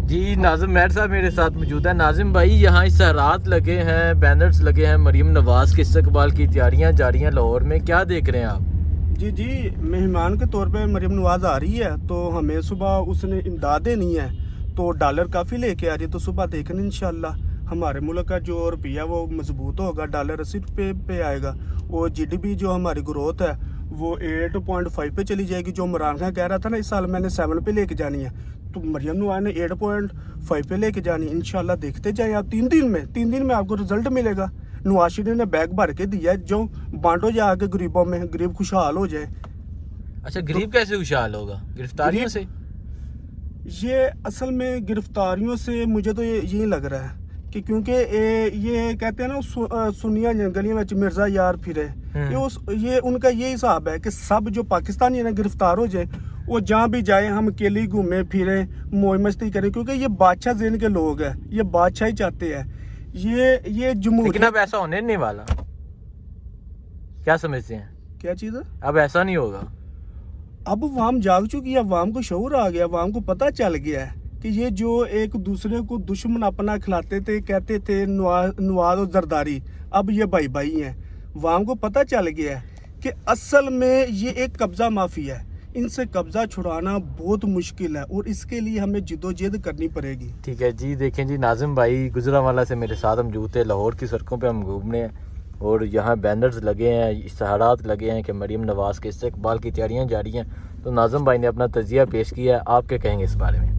जी नाजिम मेहर साहब मेरे साथ मौजूद है। नाजिम भाई, यहाँ इशारात लगे हैं, बैनर्स लगे हैं, मरीम नवाज के इस्तकबाल की तैयारियां जारी हैं लाहौर में, क्या देख रहे हैं आप? जी जी, मेहमान के तौर पे मरीम नवाज आ रही है, तो हमें सुबह उसने इमदाद देनी है, तो डॉलर काफ़ी लेके आ रही है, तो सुबह देखना इंशाल्लाह हमारे मुल्क का जो रुपया वो मजबूत होगा, डॉलर 80 रुपये पे आएगा, और जीडीपी जो हमारी ग्रोथ है वो 8.5 पे चली जाएगी। जो इमरान खान कह रहा था ना इस साल मैंने 7 पे लेके जानी है, तो मरियम नवाज ने 8.5 पे लेके जानी है। इंशाल्लाह देखते जाए आप, 3 दिन में आपको रिजल्ट मिलेगा। नवाज शरीफ ने बैग भर के दिया है, जो बांटो जाके गरीबों में, गरीब खुशहाल हो जाए। अच्छा, गरीब कैसे खुशहाल होगा? गिरफ्तारियों से? ये असल में गिरफ्तारियों से मुझे तो यही लग रहा है कि क्योंकि ये कहते हैं ना सुनिया गलियों में मिर्जा यार फिरे, ये उनका ये हिसाब है कि सब जो पाकिस्तानी है ना गिरफ्तार हो जाए, वो जहाँ भी जाए हम अकेले घूमे फिरे मौज मस्ती करें, क्योंकि ये बादशाह ज़िन के लोग हैं, ये बादशाही चाहते हैं, ये जमहूरियत। लेकिन अब ऐसा होने नहीं वाला, क्या समझते हैं? क्या चीज़ है? अब ऐसा नहीं होगा। अब अवाम जाग चुकी है, अवाम को शऊर आ गया, अवाम को पता चल गया है कि ये जो एक दूसरे को दुश्मन अपना खिलाते थे, कहते थे नवाज और जरदारी, अब ये भाई भाई हैं। अवाम को पता चल गया है कि असल में ये एक कब्जा माफिया है, इनसे कब्जा छुड़ाना बहुत मुश्किल है, और इसके लिए हमें जिद्दोजहद करनी पड़ेगी। ठीक है जी। देखें जी, नाजिम भाई गुजरांवाला से मेरे साथ हम मौजूद थे। लाहौर की सड़कों पे हम घूमने हैं और यहाँ बैनर्स लगे हैं, इश्तहारात लगे हैं कि मरीम नवाज के इस्तकबाल की तैयारियाँ जारी हैं। तो नाजिम भाई ने अपना तजिया पेश किया है, आप क्या कहेंगे इस बारे में?